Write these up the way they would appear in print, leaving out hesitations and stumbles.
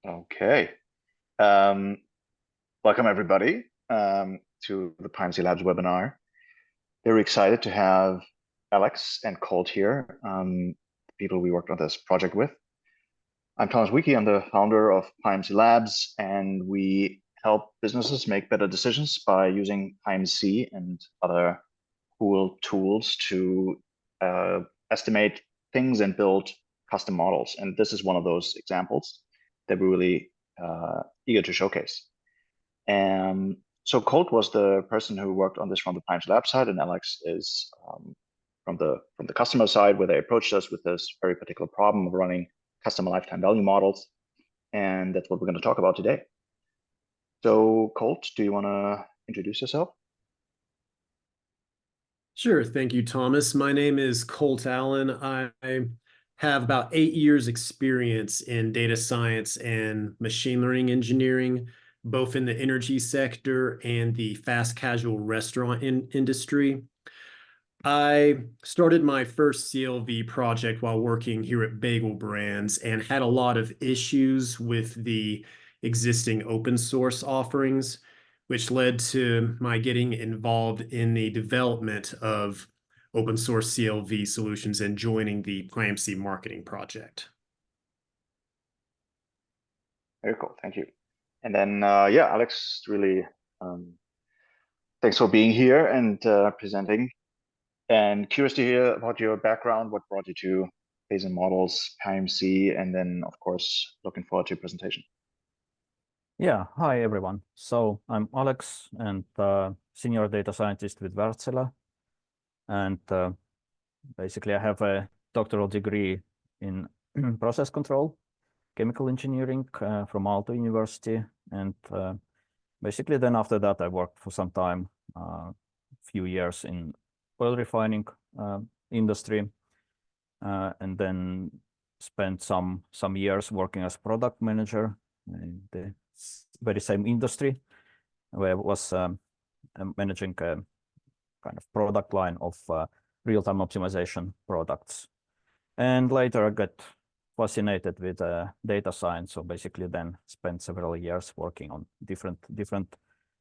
Okay. Welcome everybody to the PyMC Labs webinar. Very excited to have Alex and Colt here, people we worked on this project with. I'm Thomas Wiki, I'm the founder of PyMC Labs, and we help businesses make better decisions by using PyMC and other cool tools to estimate things and build custom models. And this is one of those examples that we're really eager to showcase. And so Colt was the person who worked on this from the PyMC Lab side, and Alex is from the customer side, where they approached us with this very particular problem of running customer lifetime value models. And that's what we're going to talk about today. So Colt, do you want to introduce yourself? Sure. Thank you, Thomas. My name is Colt Allen. I have about 8 years experience in data science and machine learning engineering, both in the energy sector and the fast casual restaurant industry. I started my first CLV project while working here at Bagel Brands and had a lot of issues with the existing open source offerings, which led to my getting involved in the development of open source CLV solutions and joining the Primacy Marketing project. Very cool, thank you. And then, yeah, Alex, really, thanks for being here and presenting. And curious to hear about your background, what brought you to Bayesian models, PyMC, and then, of course, looking forward to your presentation. Yeah, hi everyone. So I'm Alex and senior data scientist with Wärtsilä. And basically I have a doctoral degree in process control, chemical engineering from Aalto University. And basically then after that I worked for some time, a few years in oil refining industry, and then spent some years working as product manager in the very same industry, where I was managing a kind of product line of real-time optimization products. And later I got fascinated with data science, so basically then spent several years working on different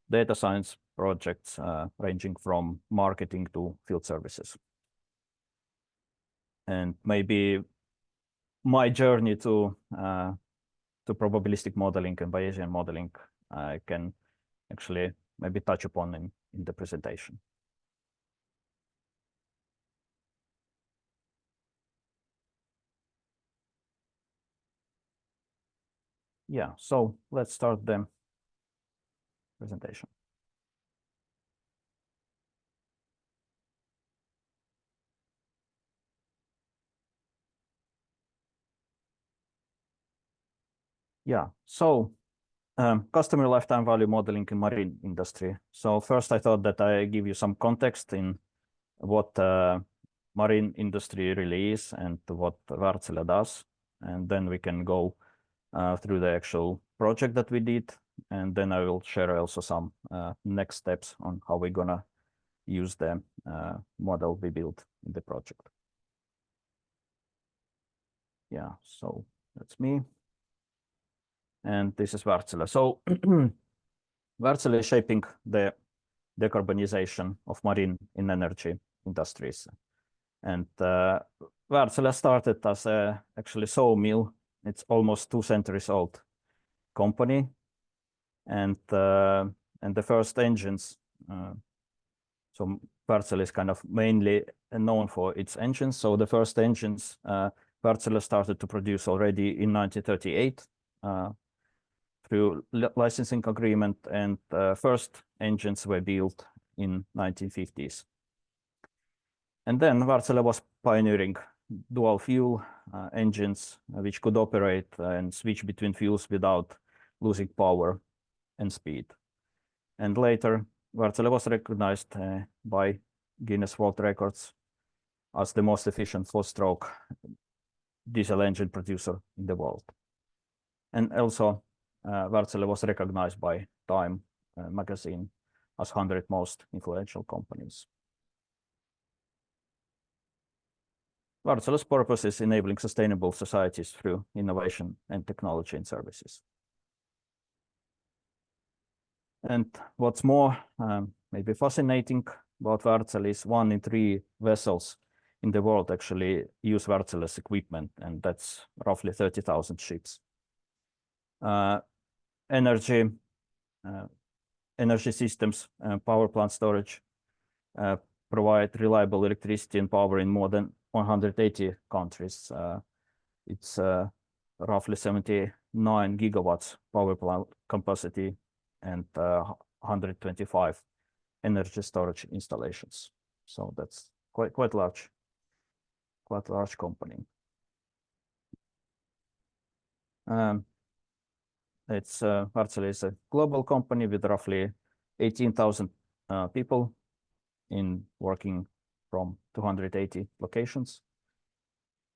data science projects, ranging from marketing to field services. And maybe my journey to probabilistic modeling and Bayesian modeling I can actually maybe touch upon in the presentation. Yeah, so let's start the presentation. Yeah, so customer lifetime value modeling in marine industry. So first I thought that I give you some context in what marine industry really is and what Wärtsilä does. And then we can go through the actual project that we did. And then I will share also some next steps on how we're gonna use the model we built in the project. Yeah, so that's me. And this is Wärtsilä. So Wärtsilä is shaping the decarbonization of marine and energy industries. And Wärtsilä started as a actually sawmill. It's almost 2 centuries old company. And the first engines, so Wärtsilä is kind of mainly known for its engines. So the first engines Wärtsilä started to produce already in 1938. Through licensing agreement, and first engines were built in 1950s. And then Wärtsilä was pioneering dual fuel engines, which could operate and switch between fuels without losing power and speed. And later, Wärtsilä was recognized by Guinness World Records as the most efficient 4-stroke diesel engine producer in the world. And also, Wärtsilä was recognized by Time magazine as 100 most influential companies. Wärtsilä's purpose is enabling sustainable societies through innovation and technology and services. And what's more, maybe fascinating about Wärtsilä is 1 in 3 vessels in the world actually use Wärtsilä's equipment, and that's roughly 30,000 ships. Energy systems, power plant storage provide reliable electricity and power in more than 180 countries. It's roughly 79 gigawatts power plant capacity and 125 energy storage installations. So that's quite large company. Wärtsilä is a global company with roughly 18,000 people working from 280 locations,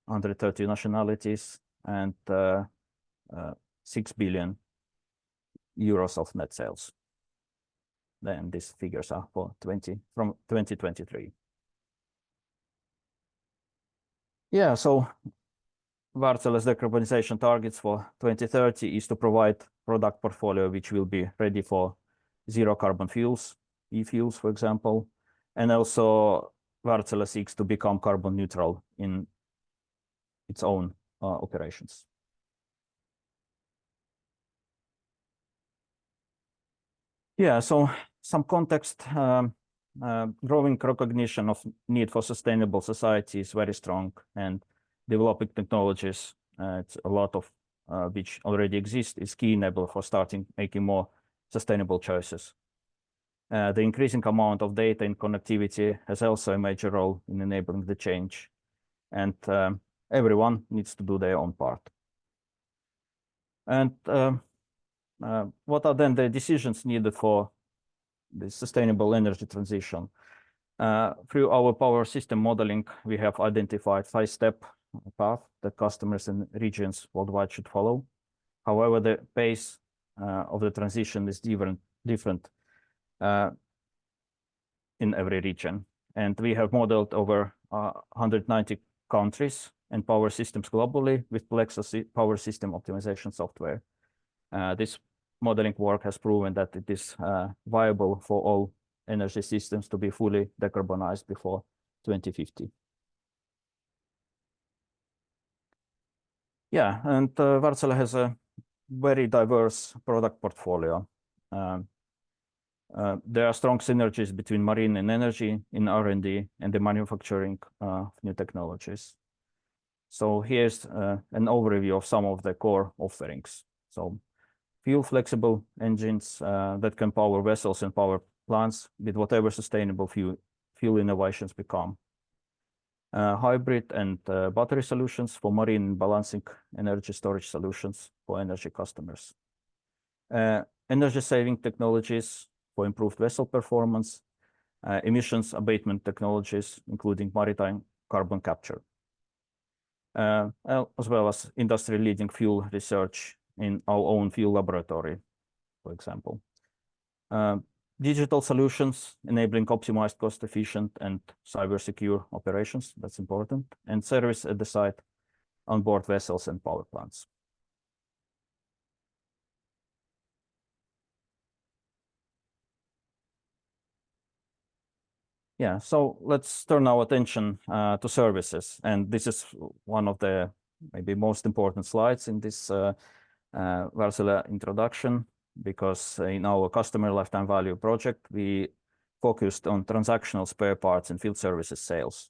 130 nationalities, and 6 billion euros of net sales. Then these figures are from 2023. Yeah, so Wärtsilä's decarbonization targets for 2030 is to provide product portfolio which will be ready for zero carbon fuels, e-fuels, for example, and also Wärtsilä seeks to become carbon neutral in its own operations. Yeah, so some context. Growing recognition of need for sustainable society is very strong, and developing technologies, it's a lot of which already exist, is key enabler for making more sustainable choices. The increasing amount of data and connectivity has also a major role in enabling the change, and everyone needs to do their own part. And what are then the decisions needed for the sustainable energy transition? Through our power system modeling, we have identified 5-step path that customers and regions worldwide should follow. However, the pace of the transition is different in every region. And we have modeled over 190 countries and power systems globally with Plexus power system optimization software. This modeling work has proven that it is viable for all energy systems to be fully decarbonized before 2050. Yeah, and Wärtsilä has a very diverse product portfolio. There are strong synergies between marine and energy in R&D and the manufacturing of new technologies. So here's an overview of some of the core offerings. So fuel flexible engines that can power vessels and power plants with whatever sustainable fuel innovations become. Hybrid and battery solutions for marine balancing energy storage solutions for energy customers. Energy saving technologies for improved vessel performance, emissions abatement technologies, including maritime carbon capture, as well as industry leading fuel research in our own fuel laboratory, for example. Digital solutions enabling optimized, cost efficient and cyber secure operations, that's important, and service at the site on board vessels and power plants. Yeah, so let's turn our attention to services. And this is one of the maybe most important slides in this Wärtsilä introduction, because in our customer lifetime value project, we focused on transactional spare parts and field services sales.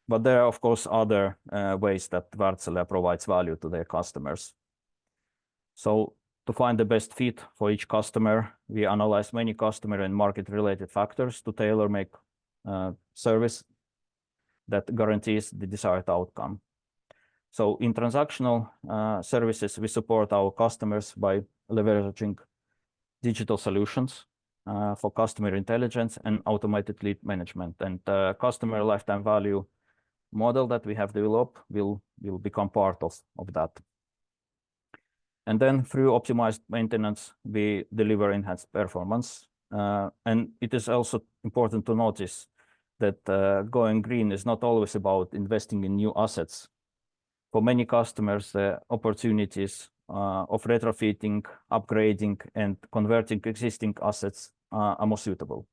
But there are, of course, other ways that Wärtsilä provides value to their customers. So to find the best fit for each customer, we analyze many customer and market-related factors to tailor-make service that guarantees the desired outcome. So in transactional services, we support our customers by leveraging digital solutions for customer intelligence and automated lead management. And the customer lifetime value model that we have developed will become part of that. And then through optimized maintenance, we deliver enhanced performance. And it is also important to notice that going green is not always about investing in new assets. For many customers, the opportunities of retrofitting, upgrading, and converting existing assets are more suitable.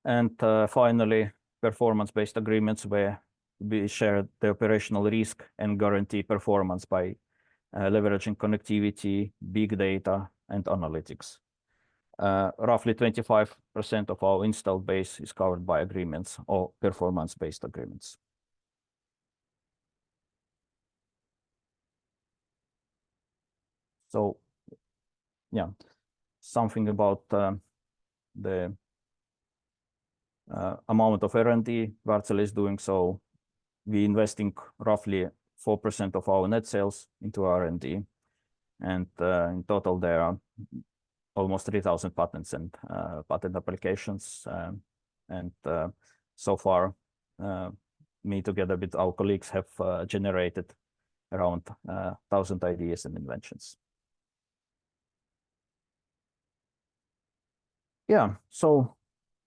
And finally, performance-based agreements where we share the operational risk and guarantee performance by leveraging connectivity, big data, and analytics. Roughly 25% of our installed base is covered by agreements or performance-based agreements. So, yeah, something about the amount of R&D Wärtsilä is doing. So we investing roughly 4% of our net sales into R&D, and in total there are almost 3,000 patents and patent applications. And so far, me together with our colleagues have generated around 1,000 ideas and inventions. Yeah, so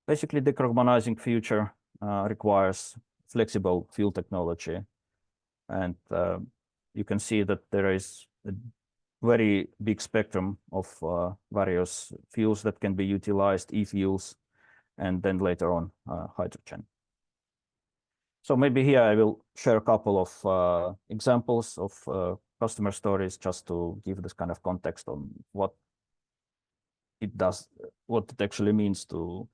basically decarbonizing future requires flexible fuel technology. And you can see that there is a very big spectrum of various fuels that can be utilized, e-fuels, and then later on hydrogen. So maybe here I will share a couple of examples of customer stories just to give this kind of context on what it does, what it actually means to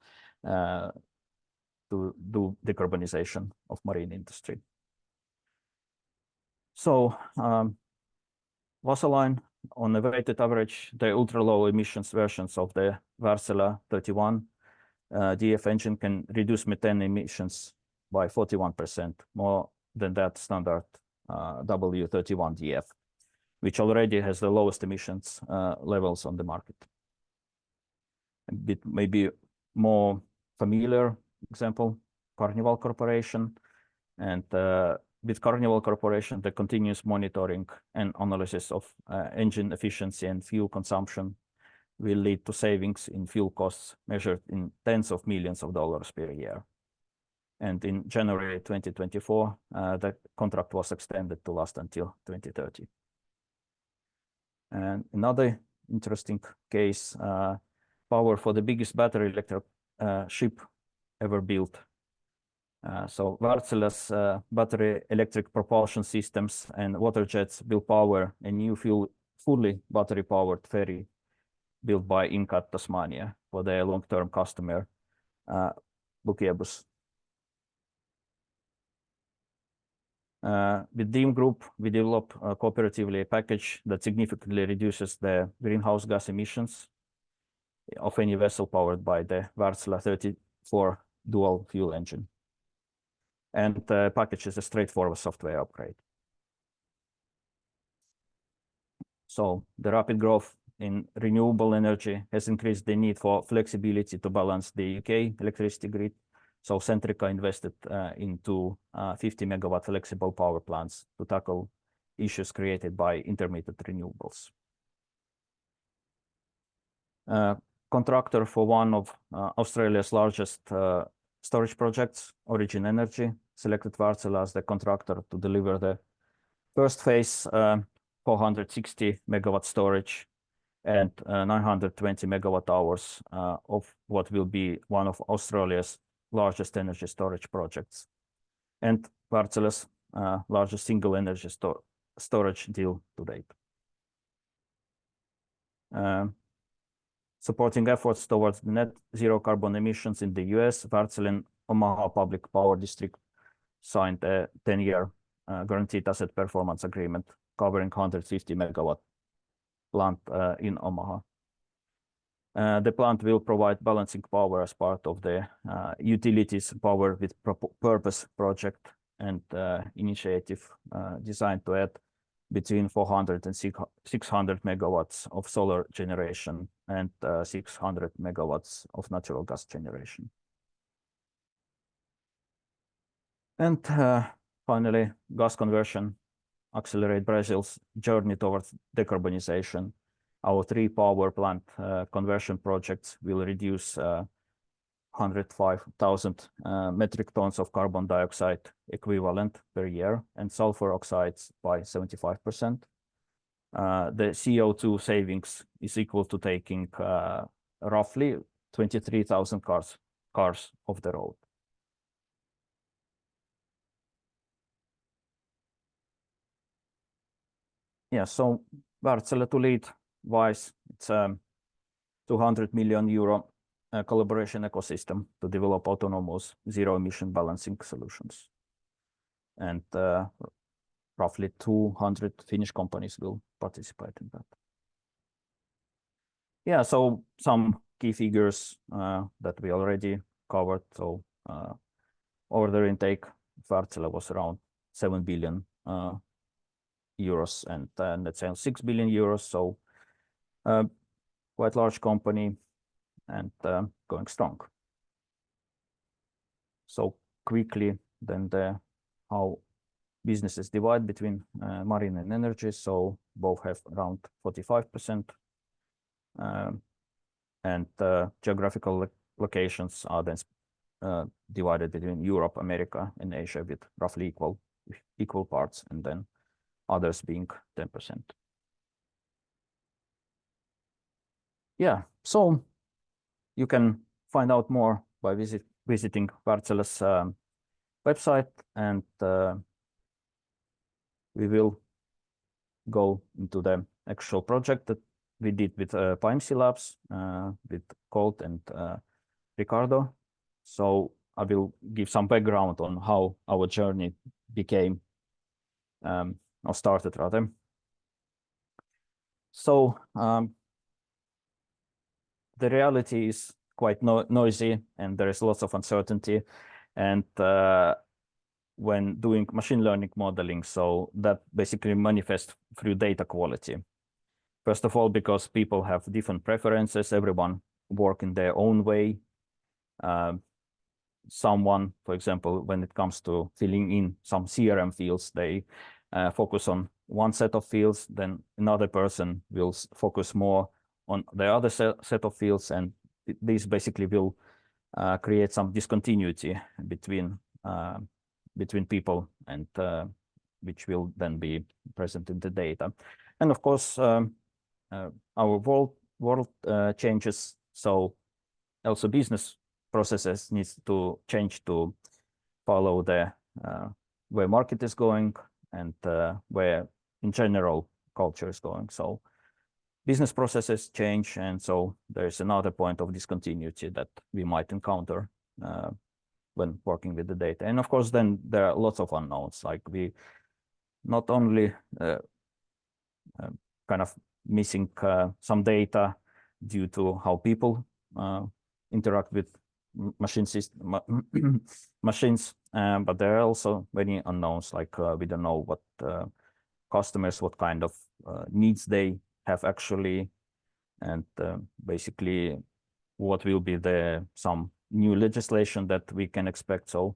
do decarbonization of marine industry. So Wasaline, on a weighted average, the ultra-low emissions versions of the Wärtsilä 31 DF engine can reduce methane emissions by 41%, more than that standard W31 DF, which already has the lowest emissions levels on the market. A bit maybe more familiar example, Carnival Corporation. And with Carnival Corporation, the continuous monitoring and analysis of engine efficiency and fuel consumption will lead to savings in fuel costs measured in tens of millions of dollars per year. And in January 2024, the contract was extended to last until 2030. And another interesting case, power for the biggest battery electric ship ever built. So Wärtsilä's battery electric propulsion systems and water jets will power a new fully battery-powered ferry built by Incat Tasmania for their long-term customer, Bukiebus. With Deem Group, we develop cooperatively a package that significantly reduces the greenhouse gas emissions of any vessel powered by the Wärtsilä 34 dual fuel engine. And the package is a straightforward software upgrade. So the rapid growth in renewable energy has increased the need for flexibility to balance the UK electricity grid. So Centrica invested into 50 megawatt flexible power plants to tackle issues created by intermittent renewables. Contractor for one of Australia's largest storage projects, Origin Energy, selected Wärtsilä as the contractor to deliver the first phase 460 megawatt storage and 920 megawatt hours of what will be one of Australia's largest energy storage projects, and Wärtsilä's largest single energy storage deal to date. Supporting efforts towards net zero carbon emissions in the US, Wärtsilä and Omaha Public Power District signed a 10-year guaranteed asset performance agreement covering 150 megawatt plant in Omaha. The plant will provide balancing power as part of the utilities power with purpose project and initiative designed to add between 400 and 600 megawatts of solar generation and 600 megawatts of natural gas generation. And finally, gas conversion accelerate Brazil's journey towards decarbonization. Our 3 power plant conversion projects will reduce 105,000 metric tons of carbon dioxide equivalent per year, and sulfur oxides by 75%. The CO2 savings is equal to taking roughly 23,000 cars off the road. Yeah, so Wärtsilä to lead wise, it's a 200 million euro collaboration ecosystem to develop autonomous zero-emission balancing solutions. And roughly 200 Finnish companies will participate in that. Yeah, so some key figures that we already covered. So order intake Wärtsilä was around 7 billion euros, and net sales 6 billion euros. So quite large company and going strong. So quickly then how businesses divide between marine and energy. So both have around 45%, and geographical locations are then divided between Europe, America, and Asia with roughly equal parts, and then others being 10%. Yeah, so you can find out more by visiting Wärtsilä's website, and we will go into the actual project that we did with PyMC Labs, with Colt and Ricardo. So I will give some background on how our journey became, or started rather. So the reality is quite noisy, and there is lots of uncertainty. And when doing machine learning modeling, so that basically manifests through data quality. First of all, because people have different preferences, everyone work in their own way. Someone, for example, when it comes to filling in some CRM fields, they focus on one set of fields, then another person will focus more on the other set of fields, and this basically will create some discontinuity between people, and which will then be present in the data. And of course, our world changes, so also business processes needs to change to follow the where market is going, and where in general culture is going. So business processes change, and so there's another point of discontinuity that we might encounter when working with the data. And of course, then there are lots of unknowns, like we not only kind of missing some data due to how people interact with machines, but there are also many unknowns, like we don't know what customers, what kind of needs they have actually, and basically what will be some new legislation that we can expect. So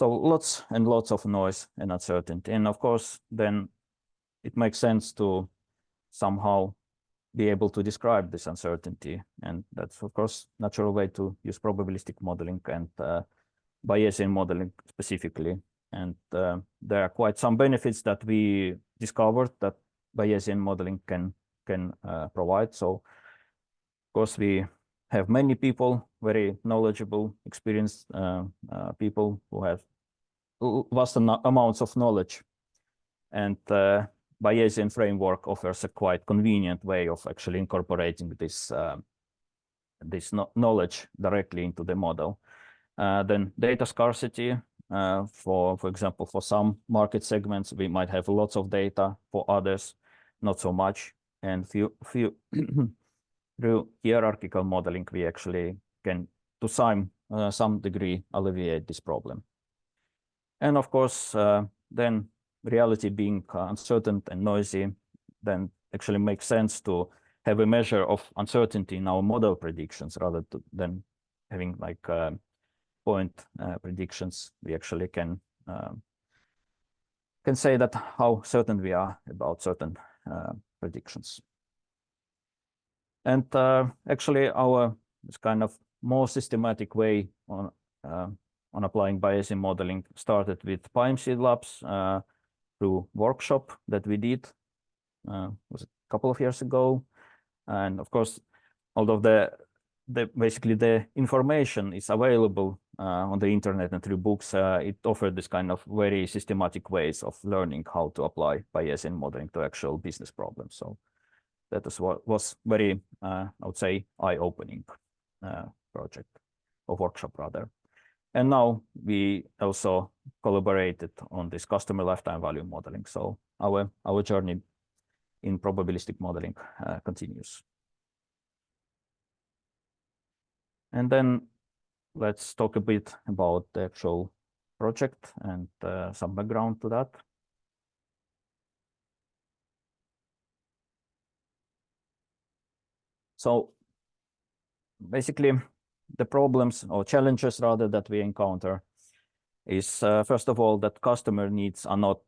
lots and lots of noise and uncertainty. And of course, then it makes sense to somehow be able to describe this uncertainty. And that's, of course, natural way to use probabilistic modeling and Bayesian modeling specifically. And there are quite some benefits that we discovered that Bayesian modeling can provide. So, of course, we have many people, very knowledgeable, experienced people who have vast amounts of knowledge. And Bayesian framework offers a quite convenient way of actually incorporating this knowledge directly into the model. Then data scarcity. For example, for some market segments, we might have lots of data. For others, not so much. And through hierarchical modeling, we actually can, to some degree, alleviate this problem. And of course, then reality being uncertain and noisy, then actually makes sense to have a measure of uncertainty in our model predictions rather than having like point predictions. We actually can say that how certain we are about certain predictions. And actually, our kind of more systematic way on applying Bayesian modeling started with PyMC labs through workshop that we did was a couple of years ago. And of course, although basically the information is available on the internet and through books, it offered this kind of very systematic ways of learning how to apply Bayesian modeling to actual business problems. So that is what was very, I would say, eye-opening project or workshop rather. And now we also collaborated on this customer lifetime value modeling. So our journey in probabilistic modeling continues. And then let's talk a bit about the actual project and some background to that. So basically, the problems or challenges rather that we encounter is first of all that customer needs are not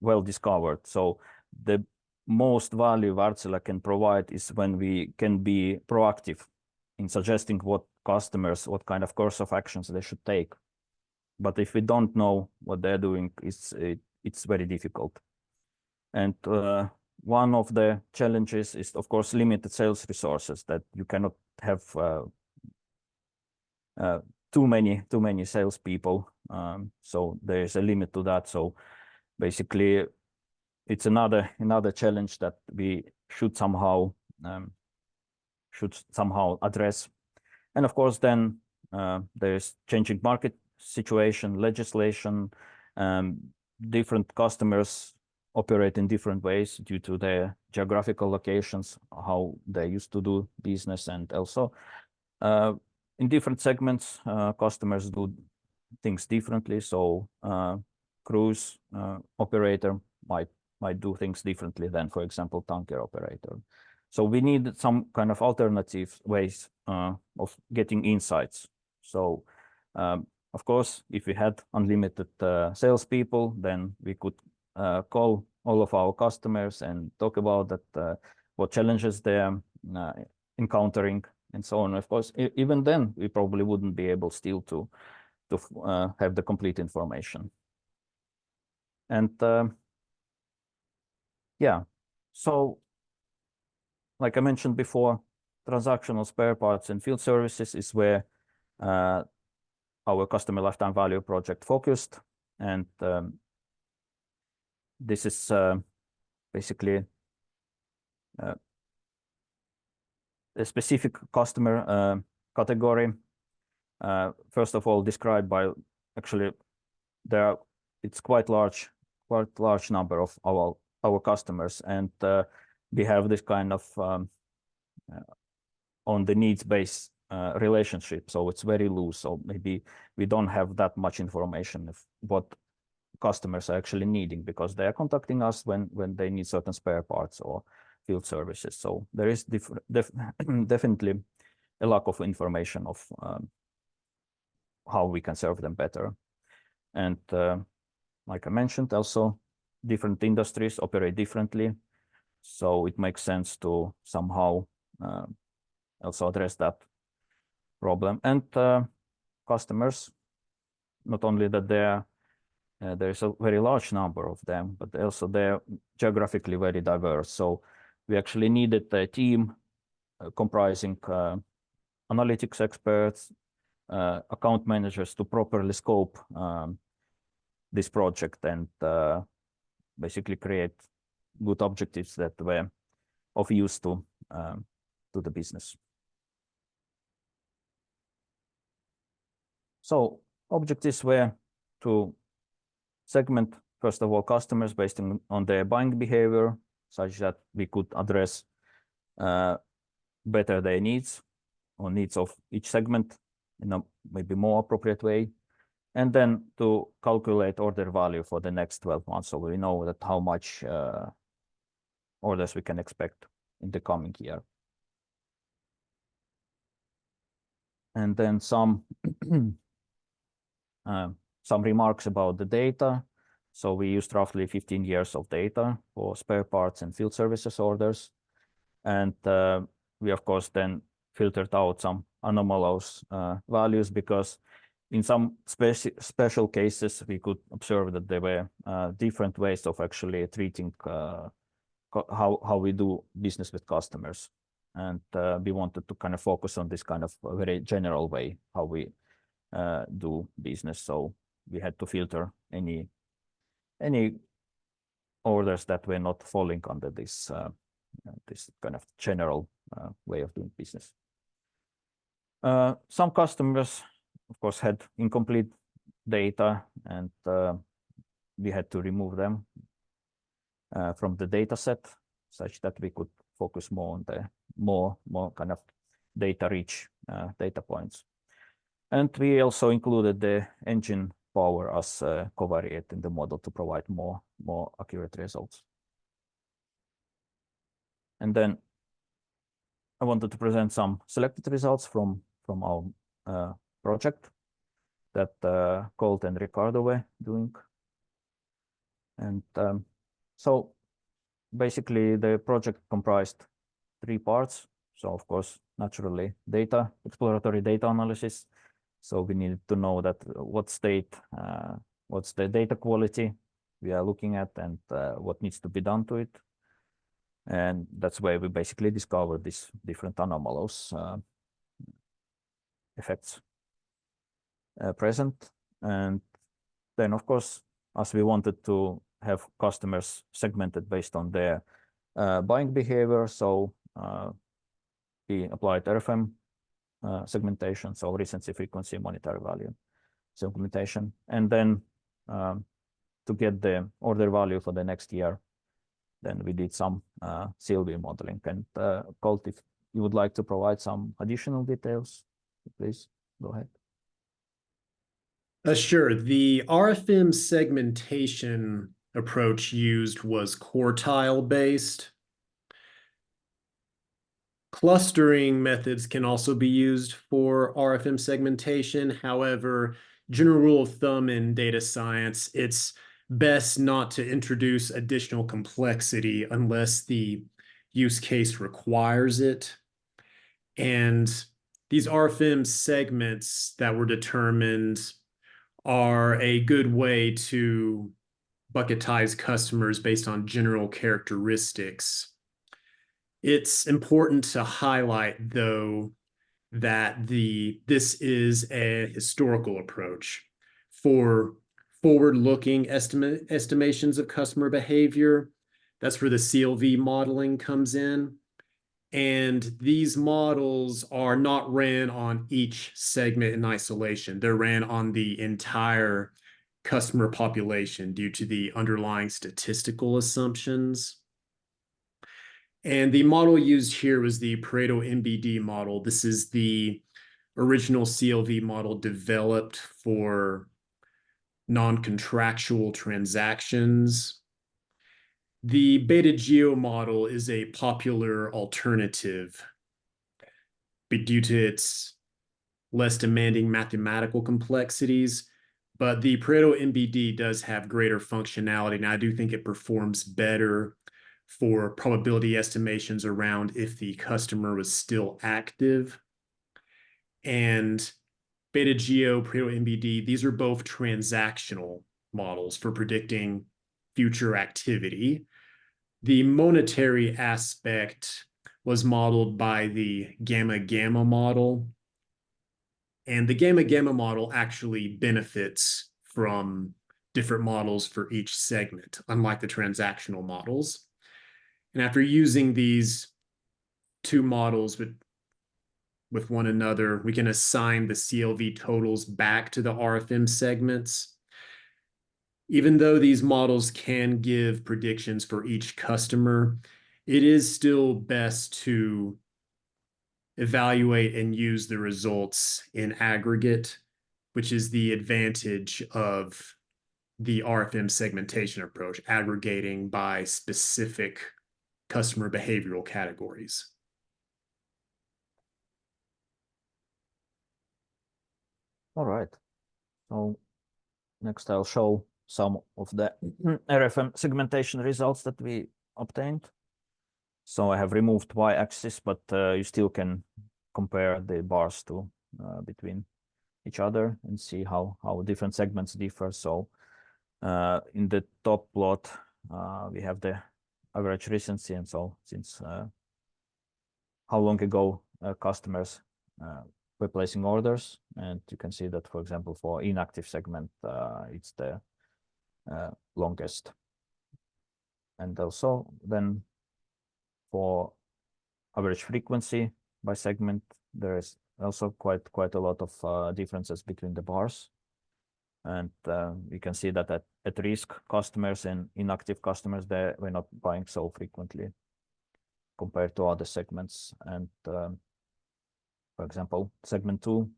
well discovered. So the most value Wärtsilä can provide is when we can be proactive in suggesting what kind of course of actions they should take. But if we don't know what they're doing, it's very difficult. And one of the challenges is, of course, limited sales resources, that you cannot have too many salespeople. So there's a limit to that. So basically, it's another challenge that we should somehow address. And of course, then there's changing market situation, legislation, different customers operate in different ways due to their geographical locations, how they used to do business, and also in different segments, customers do things differently. So cruise operator might do things differently than, for example, tanker operator. So we need some kind of alternative ways of getting insights. So of course, if we had unlimited salespeople, then we could call all of our customers and talk about that, what challenges they're encountering and so on. Of course, even then, we probably wouldn't be able still to have the complete information. And yeah, so like I mentioned before, transactional spare parts and field services is where our customer lifetime value project focused. And this is basically a specific customer category. First of all, described by actually it's quite large number of our customers, and we have this kind of on the needs-based relationship. So it's very loose. So maybe we don't have that much information of what customers are actually needing, because they are contacting us when they need certain spare parts or field services. So there is definitely a lack of information of how we can serve them better. And like I mentioned, also different industries operate differently. So it makes sense to somehow also address that problem. And customers, not only that there's a very large number of them, but also they're geographically very diverse. So we actually needed a team comprising analytics experts, account managers to properly scope this project and basically create good objectives that were of use to the business. So objectives were to segment, first of all, customers based on their buying behavior, such that we could address better their needs or needs of each segment in a maybe more appropriate way. And then to calculate order value for the next 12 months. So we know that how much orders we can expect in the coming year. And then some remarks about the data. So we used roughly 15 years of data for spare parts and field services orders. And we, of course, then filtered out some anomalous values, because in some special cases we could observe that there were different ways of actually treating how we do business with customers, and we wanted to kind of focus on this kind of very general way how we do business. So we had to filter any orders that were not falling under this this kind of general way of doing business. Some customers, of course, had incomplete data, and we had to remove them from the data set, such that we could focus more on the more kind of data-rich data points. And we also included the engine power as a covariate in the model to provide more accurate results. And then I wanted to present some selected results from our project that Colt and Ricardo were doing. And so basically the project comprised 3 parts. So of course, naturally, exploratory data analysis. So we needed to know that what's the data quality we are looking at, and what needs to be done to it. And that's where we basically discovered these different anomalous effects present. And then, of course, as we wanted to have customers segmented based on their buying behavior, so we applied RFM segmentation, so recency, frequency, monetary value segmentation, and then to get the order value for the next year, then we did some CLV modeling. And Colt, if you would like to provide some additional details, please go ahead. Sure. The RFM segmentation approach used was quartile-based. Clustering methods can also be used for RFM segmentation. However, general rule of thumb in data science, it's best not to introduce additional complexity unless the use case requires it. And these RFM segments that were determined are a good way to bucketize customers based on general characteristics. It's important to highlight, though, that this is a historical approach. For forward-looking estimations of customer behavior, that's where the CLV modeling comes in. And these models are not ran on each segment in isolation. They're ran on the entire customer population due to the underlying statistical assumptions. And the model used here was the Pareto MBD model. This is the original CLV model developed for non-contractual transactions. The Beta Geo model is a popular alternative due to its less demanding mathematical complexities, but the Pareto MBD does have greater functionality, and I do think it performs better for probability estimations around if the customer was still active. And Beta Geo, Pareto MBD, these are both transactional models for predicting future activity. The monetary aspect was modeled by the Gamma model. And the Gamma model actually benefits from different models for each segment, unlike the transactional models. And after using these 2 models with one another, we can assign the CLV totals back to the RFM segments. Even though these models can give predictions for each customer, it is still best to evaluate and use the results in aggregate, which is the advantage of the RFM segmentation approach, aggregating by specific customer behavioral categories. All right. So next I'll show some of the RFM segmentation results that we obtained. So I have removed y-axis, but you still can compare the bars to between each other and see how different segments differ. So in the top plot, we have the average recency, and so since how long ago customers were placing orders, and you can see that, for example, for inactive segment, it's the longest. And also then for average frequency by segment, there is also quite a lot of differences between the bars. And we can see that at risk customers and inactive customers, they were not buying so frequently compared to other segments. And for example, segment 2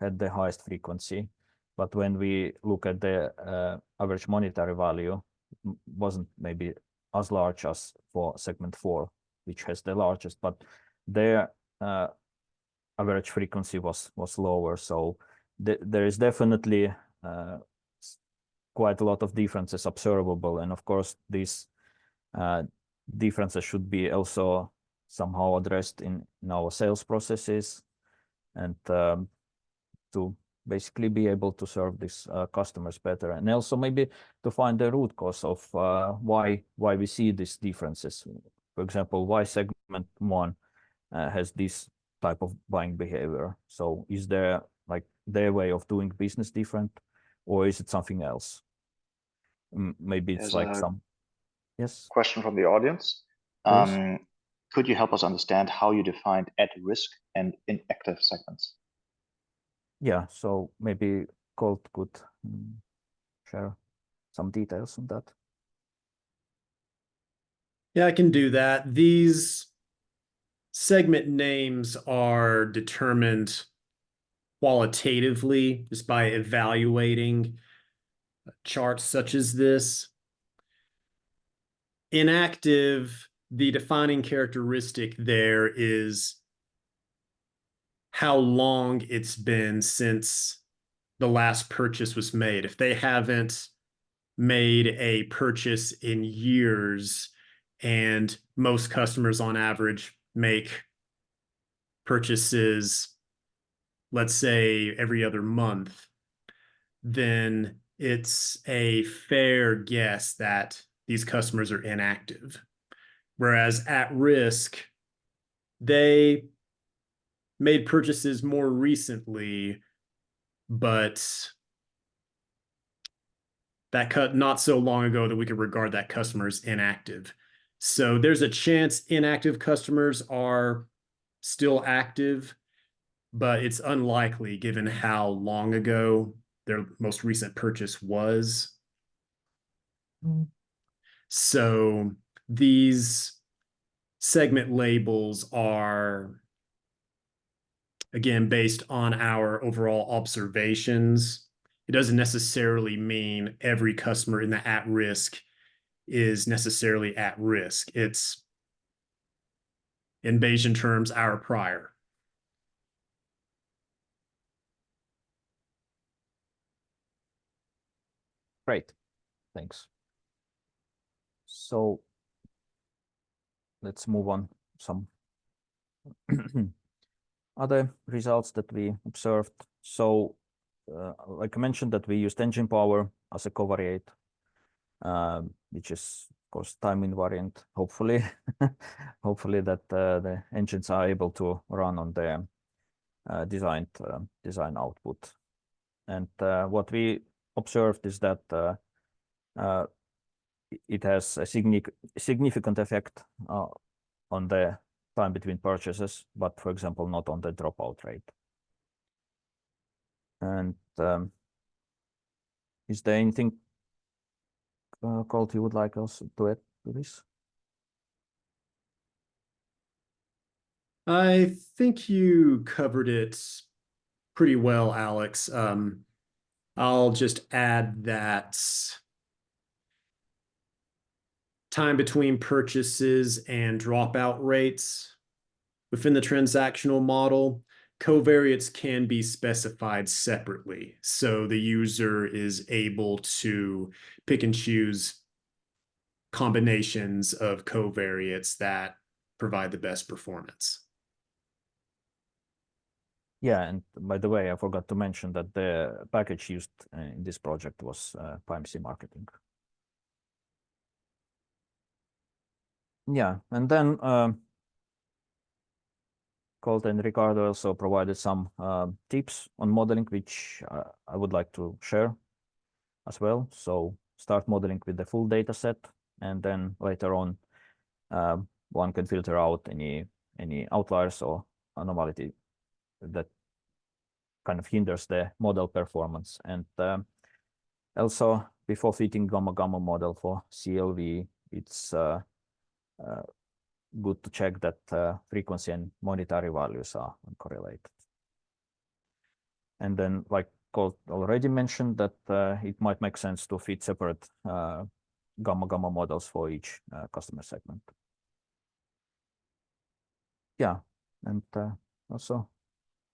had the highest frequency, but when we look at the average monetary value, wasn't maybe as large as for segment 4, which has the largest, but their average frequency was lower. So there is definitely quite a lot of differences observable, and of course these differences should be also somehow addressed in our sales processes, and to basically be able to serve these customers better, and also maybe to find the root cause of why we see these differences. For example, why segment 1 has this type of buying behavior. So is there like their way of doing business different, or is it something else? Maybe it's like some. Yes. Question from the audience. Could you help us understand how you defined at risk and inactive segments? Yeah, so maybe Colt could share some details on that. Yeah, I can do that. These segment names are determined qualitatively just by evaluating charts such as this. Inactive, the defining characteristic there is how long it's been since the last purchase was made. If they haven't made a purchase in years, and most customers on average make purchases, let's say every other month, then it's a fair guess that these customers are inactive. Whereas at risk, they made purchases more recently, but that cut not so long ago that we could regard that customer as inactive. So there's a chance inactive customers are still active, but it's unlikely given how long ago their most recent purchase was. So these segment labels are, again, based on our overall observations. It doesn't necessarily mean every customer in the at risk is necessarily at risk. It's, in Bayesian terms, our prior. Great, thanks. So let's move on some other results that we observed. So like I mentioned, that we used engine power as a covariate, which is of course time invariant, hopefully. Hopefully that the engines are able to run on the design output. And what we observed is that it has a significant effect on the time between purchases, but for example, not on the dropout rate. And is there anything, Colt, you would like us to add to this? I think you covered it pretty well, Alex. I'll just add that time between purchases and dropout rates within the transactional model, covariates can be specified separately. So the user is able to pick and choose combinations of covariates that provide the best performance. Yeah, and by the way, I forgot to mention that the package used in this project was PyMC Marketing. Yeah, and then Colt and Ricardo also provided some tips on modeling, which I would like to share as well. So start modeling with the full data set, and then later on, one can filter out any outliers or anomaly that kind of hinders the model performance. And also, before fitting gamma model for CLV, it's good to check that frequency and monetary values are uncorrelated. And then, like Colt already mentioned, that it might make sense to fit separate gamma models for each customer segment. Yeah, and also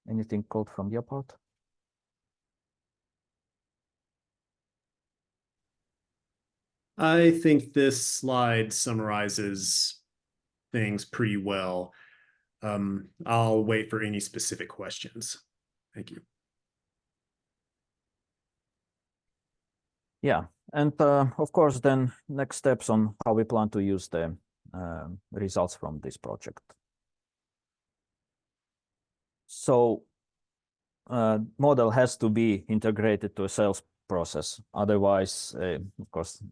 anything, Colt, from your part? I think this slide summarizes things pretty well. I'll wait for any specific questions. Thank you. Yeah, and of course, then next steps on how we plan to use the results from this project. So model has to be integrated to a sales process. Otherwise, of course,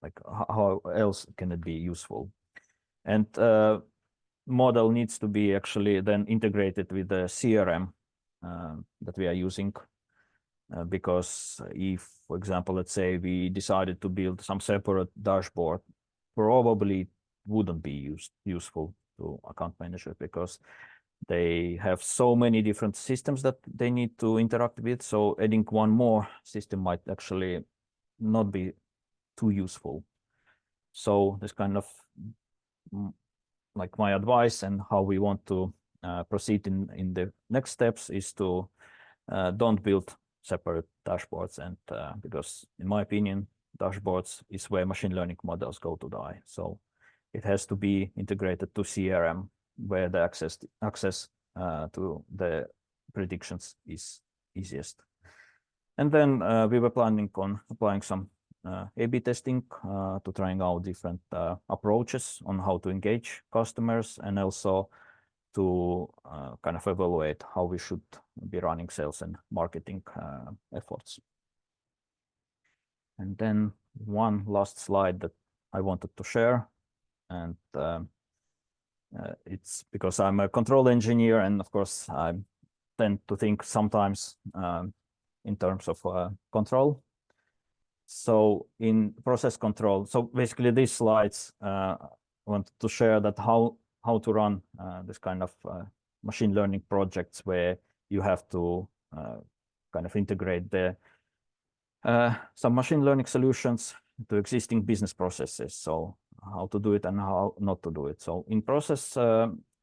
like how else can it be useful? And model needs to be actually then integrated with the CRM that we are using. Because if, for example, let's say we decided to build some separate dashboard, probably wouldn't be useful to account managers because they have so many different systems that they need to interact with. So adding one more system might actually not be too useful. So this kind of like my advice and how we want to proceed in the next steps is to don't build separate dashboards, and because in my opinion, dashboards is where machine learning models go to die. So it has to be integrated to CRM, where the access to the predictions is easiest. And then we were planning on applying some A/B testing to trying out different approaches on how to engage customers, and also to kind of evaluate how we should be running sales and marketing efforts. And then one last slide that I wanted to share, and it's because I'm a control engineer, and of course I tend to think sometimes in terms of control. So in process control, so basically these slides I wanted to share that how to run this kind of machine learning projects where you have to kind of integrate the some machine learning solutions to existing business processes. So how to do it and how not to do it. So in process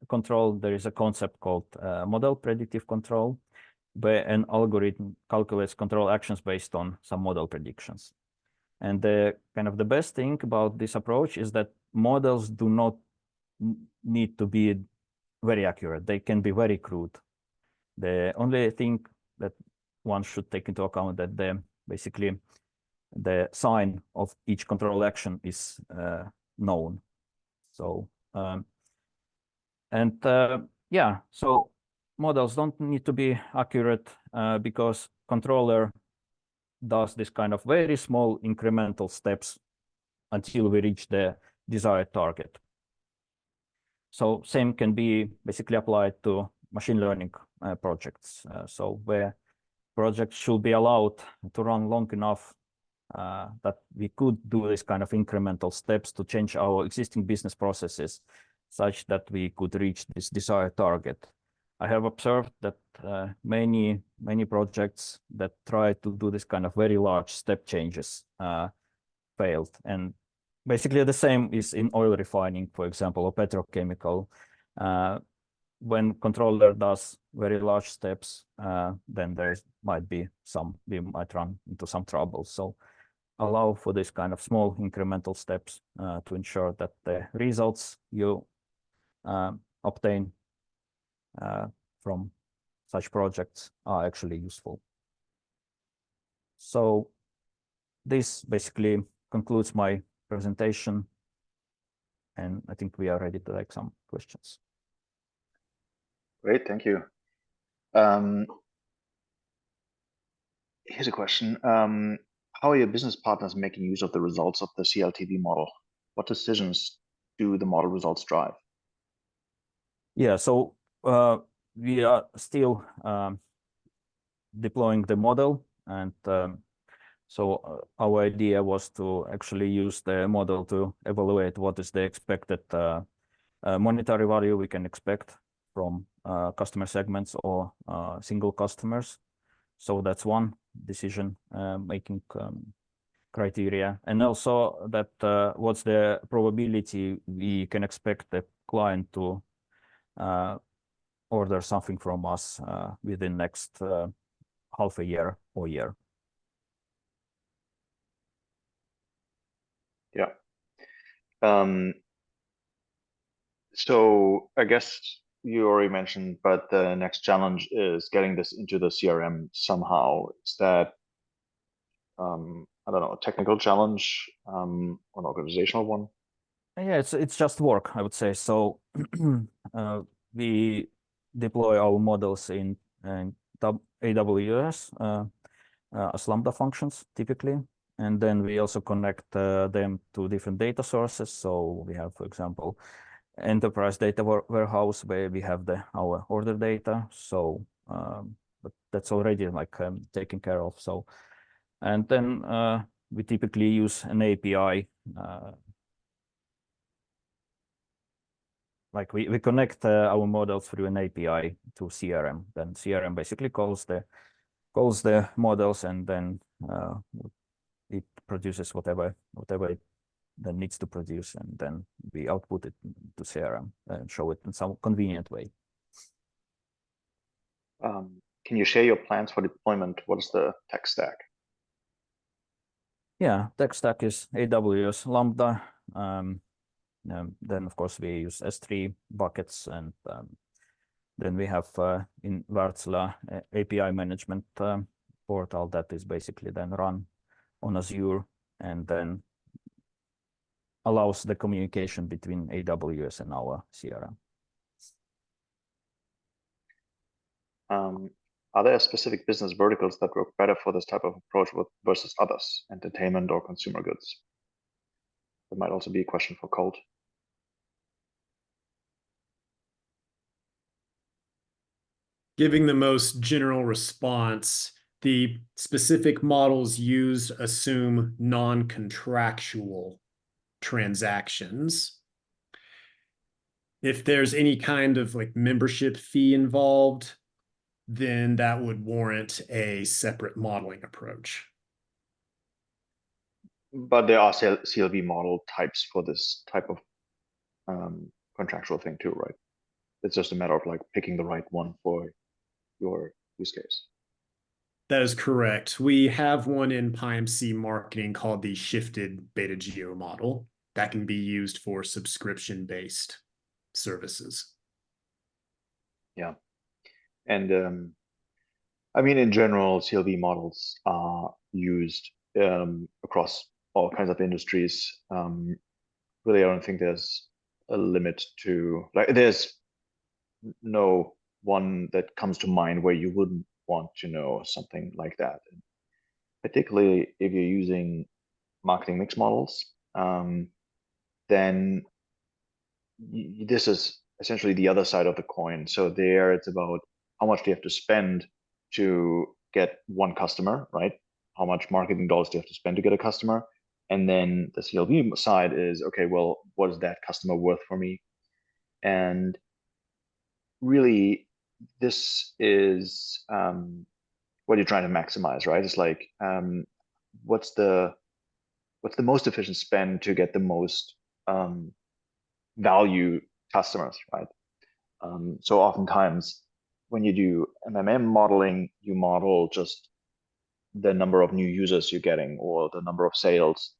control, there is a concept called model predictive control, where an algorithm calculates control actions based on some model predictions. And the kind of the best thing about this approach is that models do not need to be very accurate. They can be very crude. The only thing that one should take into account that basically the sign of each control action is known. So yeah, so models don't need to be accurate because controller does this kind of very small incremental steps until we reach the desired target. So same can be basically applied to machine learning projects. So where projects should be allowed to run long enough that we could do this kind of incremental steps to change our existing business processes such that we could reach this desired target. I have observed that many projects that try to do this kind of very large step changes failed. And basically the same is in oil refining, for example, or petrochemical. When controller does very large steps, then there might be we might run into some trouble. So allow for this kind of small incremental steps to ensure that the results you obtain from such projects are actually useful. So this basically concludes my presentation, and I think we are ready to take some questions. Great, thank you. Here's a question. How are your business partners making use of the results of the CLTV model? What decisions do the model results drive? Yeah, so we are still deploying the model, and so our idea was to actually use the model to evaluate what is the expected monetary value we can expect from customer segments or single customers. So that's one decision making criteria, and also that what's the probability we can expect the client to order something from us within next half a year or year. Yeah. So I guess you already mentioned, but the next challenge is getting this into the CRM somehow. Is that, I don't know, a technical challenge, an organizational one? Yeah, it's just work, I would say. So we deploy our models in AWS as Lambda functions typically, and then we also connect them to different data sources. So we have, for example, enterprise data warehouse where we have our order data. So but that's already like taken care of. So and then we typically use an API. Like we connect our models through an API to CRM. Then CRM basically calls the models, and then it produces whatever it then needs to produce, and then we output it to CRM and show it in some convenient way. Can you share your plans for deployment? What is the tech stack? Yeah, tech stack is AWS Lambda. Then of course we use S3 buckets, and then we have in Wärtsilä API management portal that is basically then run on Azure, and then allows the communication between AWS and our CRM. Are there specific business verticals that work better for this type of approach versus others, entertainment or consumer goods? That might also be a question for Colt. Giving the most general response, the specific models used assume non-contractual transactions. If there's any kind of like membership fee involved, then that would warrant a separate modeling approach. But there are CLV model types for this type of contractual thing too, right? It's just a matter of like picking the right one for your use case. That is correct. We have one in PyMC marketing called the shifted beta geo model that can be used for subscription-based services. Yeah. And I mean, in general, CLV models are used across all kinds of industries. Really, I don't think there's a limit to, like, there's no one that comes to mind where you wouldn't want to know something like that. Particularly if you're using marketing mix models, then this is essentially the other side of the coin. So there it's about how much do you have to spend to get one customer, right? How much marketing dollars do you have to spend to get a customer? And then the CLV side is, okay, well, what is that customer worth for me? And really, this is what you're trying to maximize, right? It's like, what's the most efficient spend to get the most value customers, right? So oftentimes when you do MMM modeling, you model just the number of new users you're getting or the number of sales,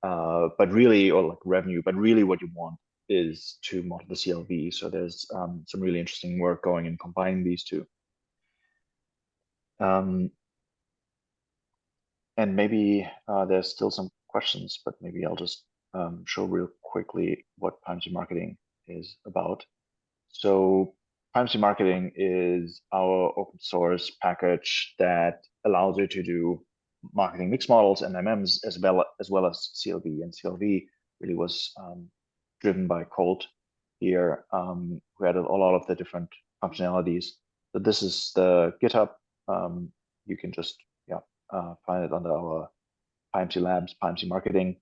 but really, or like revenue, but really what you want is to model the CLV. So there's some really interesting work going in combining these two. And maybe there's still some questions, but maybe I'll just show real quickly what PyMC Marketing is about. So PyMC Marketing is our open source package that allows you to do marketing mix models and MMs as well as CLV. And CLV really was driven by Colt here, who added a lot of the different functionalities. So this is the GitHub. You can just find it under our PyMC Labs, PyMC Marketing.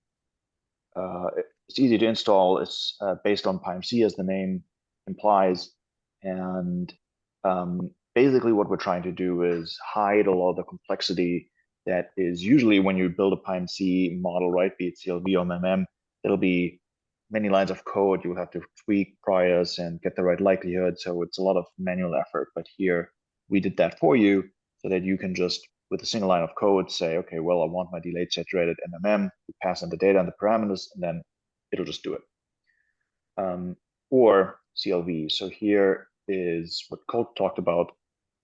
It's easy to install. It's based on PyMC, as the name implies. And basically what we're trying to do is hide a lot of the complexity that is usually when you build a PyMC model, right? Be it CLV or MM, it'll be many lines of code. You will have to tweak priors and get the right likelihood. So it's a lot of manual effort. But here we did that for you so that you can just, with a single line of code, say, okay, well, I want my delayed saturated MMM. You pass in the data and the parameters, and then it'll just do it. Or CLV. So here is what Colt talked about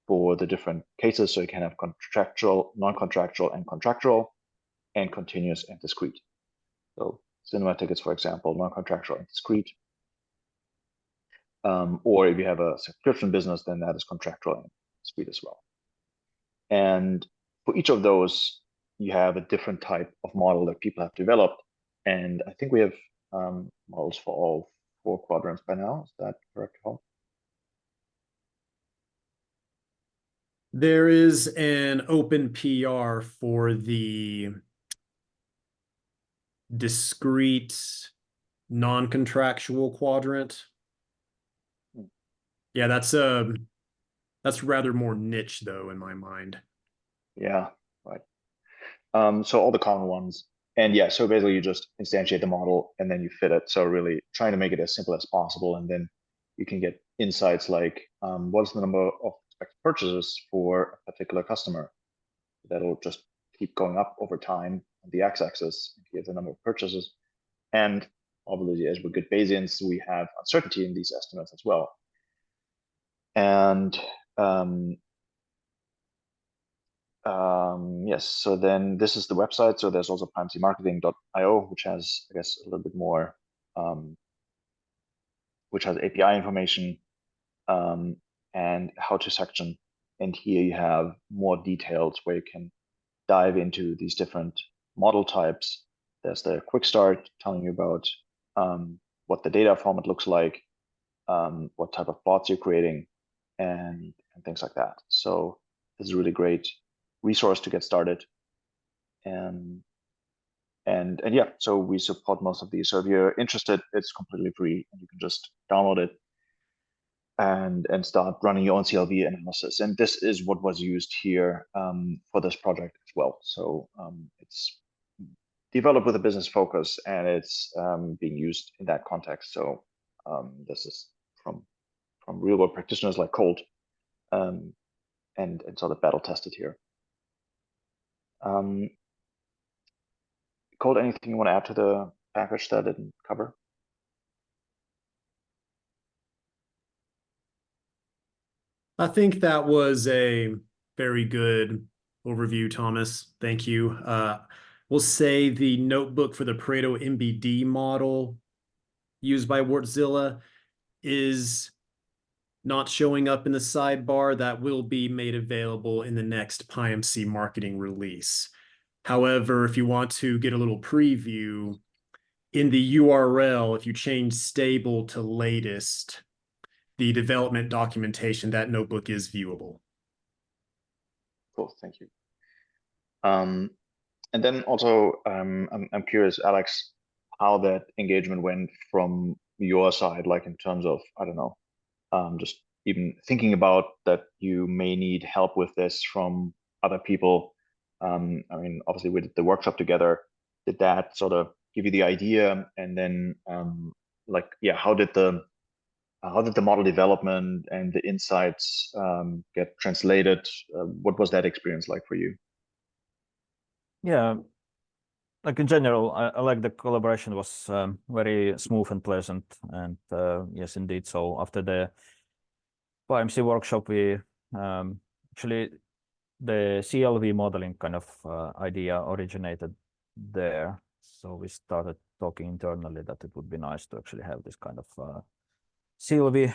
for the different cases. So you can have contractual, non-contractual, and contractual, and continuous and discrete. So cinema tickets, for example, non-contractual and discrete. Or if you have a subscription business, then that is contractual and discrete as well. And for each of those, you have a different type of model that people have developed. And I think we have models for all 4 quadrants by now. Is that correct, Paul? There is an open PR for the discrete non-contractual quadrant. Yeah, that's rather more niche though in my mind. Yeah, right. So all the common ones. And yeah, so basically you just instantiate the model and then you fit it. So really trying to make it as simple as possible. And then you can get insights like what's the number of expected purchases for a particular customer. That'll just keep going up over time on the x-axis. Here's the number of purchases. And obviously, as we're good Bayesians, we have uncertainty in these estimates as well. And yes, so then this is the website. So there's also PyMCmarketing.io, which has, I guess, a little bit more, which has API information and how-to section. And here you have more details where you can dive into these different model types. There's the quick start telling you about what the data format looks like, what type of plots you're creating, and things like that. So this is a really great resource to get started. And yeah, so we support most of these. So if you're interested, it's completely free, and you can just download it and start running your own CLV analysis. And this is what was used here for this project as well. So it's developed with a business focus, and it's being used in that context. So this is from real world practitioners like Colt, and sort of battle tested here. Colt, anything you want to add to the package that I didn't cover? I think that was a very good overview, Thomas. Thank you. We'll say the notebook for the Pareto MBD model used by Wärtsilä is not showing up in the sidebar. That will be made available in the next PyMC Marketing release. However, if you want to get a little preview, in the URL, if you change stable to latest, the development documentation, that notebook is viewable. Cool, thank you. And then also, I'm curious, Alex, how that engagement went from your side, like in terms of, I don't know, just even thinking about that you may need help with this from other people. I mean, obviously we did the workshop together. Did that sort of give you the idea? And then like, yeah, how did the model development and the insights get translated? What was that experience like for you? Yeah, like in general, I like the collaboration was very smooth and pleasant. And yes, indeed. So after the PyMC workshop, we actually the CLV modeling kind of idea originated there. So we started talking internally that it would be nice to actually have this kind of CLV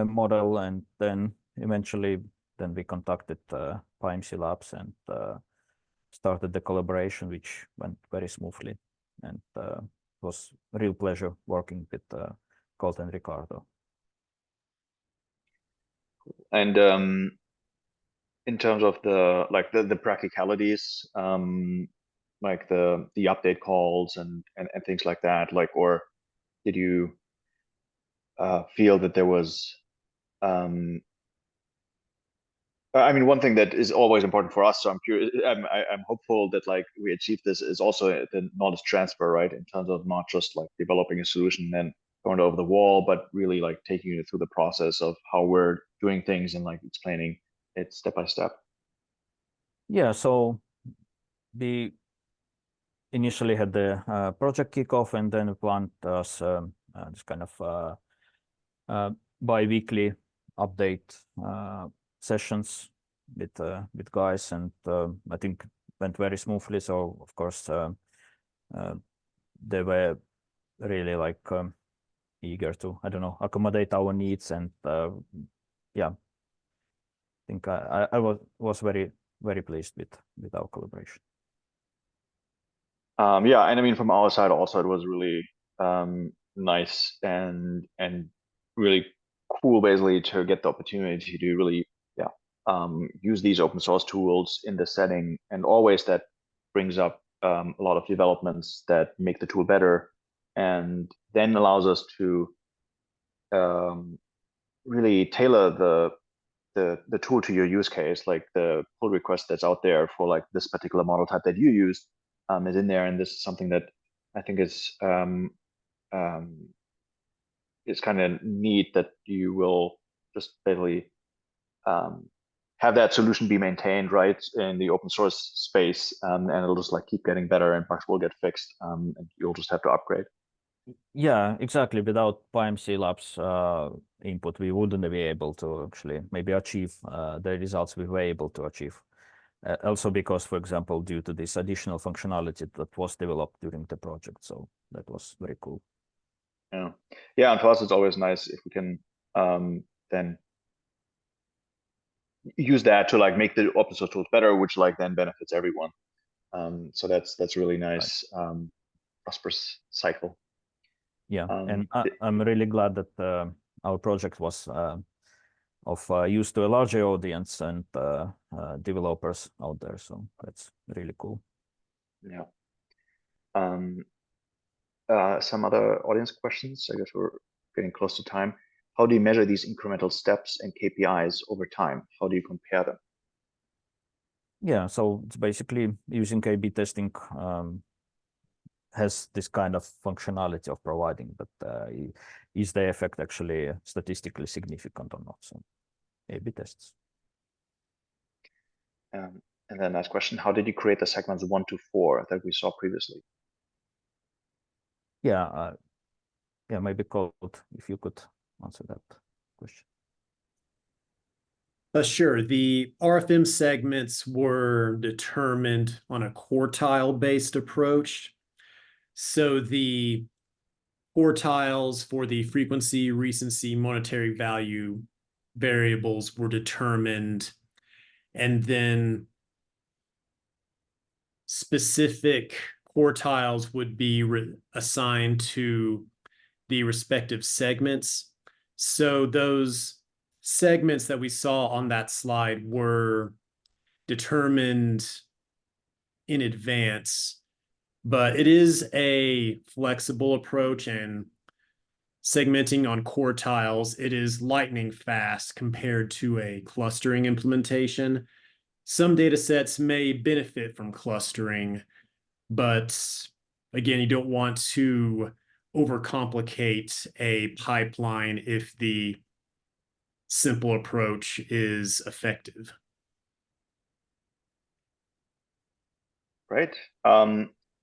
model, and then eventually we contacted PyMC Labs and started the collaboration, which went very smoothly, and it was a real pleasure working with Colt and Ricardo. And in terms of the practicalities, like the update calls and things like that, like, or did you feel that there was I mean, one thing that is always important for us, so I'm curious, I'm hopeful that like we achieve this, is also the knowledge transfer, right? In terms of not just like developing a solution and then going over the wall, but really like taking you through the process of how we're doing things and like explaining it step by step. Yeah, so we initially had the project kickoff, and then planned us this kind of bi-weekly update sessions with guys, and I think it went very smoothly. So of course they were really like eager to, I don't know, accommodate our needs, and yeah, I think I was very pleased with our collaboration. Yeah, and I mean from our side also, it was really nice and really cool, basically, to get the opportunity to really use these open source tools in the setting, and always that brings up a lot of developments that make the tool better, and then allows us to really tailor the tool to your use case. Like the pull request that's out there for like this particular model type that you use is in there, and this is something that I think is it's kind of neat that you will just basically have that solution be maintained right in the open source space, and it'll just like keep getting better, and bugs will get fixed, and you'll just have to upgrade. Yeah, exactly. Without PyMC Labs input, we wouldn't be able to actually maybe achieve the results we were able to achieve. Also because, for example, due to this additional functionality that was developed during the project. So that was very cool. Yeah, and for us, it's always nice if we can then use that to like make the open source tools better, which like then benefits everyone. So that's really nice, right. Prosperous cycle. Yeah, and I'm really glad that our project was of use to a larger audience and developers out there. So that's really cool. Yeah. Some other audience questions. I guess we're getting close to time. How do you measure these incremental steps and KPIs over time? How do you compare them? Yeah, so it's basically using A/B testing has this kind of functionality of providing that is the effect actually statistically significant or not? So A/B tests. And then last question, how did you create the segments 1 to 4 that we saw previously? Yeah, yeah, maybe Colt, if you could answer that question. Sure. The RFM segments were determined on a quartile-based approach. So the quartiles for the frequency, recency, monetary value variables were determined, and then specific quartiles would be assigned to the respective segments. So those segments that we saw on that slide were determined in advance, but it is a flexible approach, and segmenting on quartiles, it is lightning fast compared to a clustering implementation. Some data sets may benefit from clustering, but again, you don't want to overcomplicate a pipeline if the simple approach is effective. Great.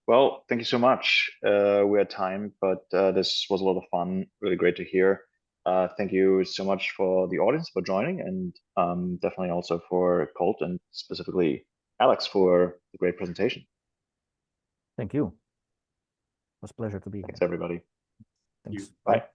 Well, thank you so much. We're at time, but this was a lot of fun. Really great to hear. Thank you so much for the audience for joining, and definitely also for Colt and specifically Alex for the great presentation. Thank you. It was a pleasure to be here. Thanks, everybody. Thanks. Bye.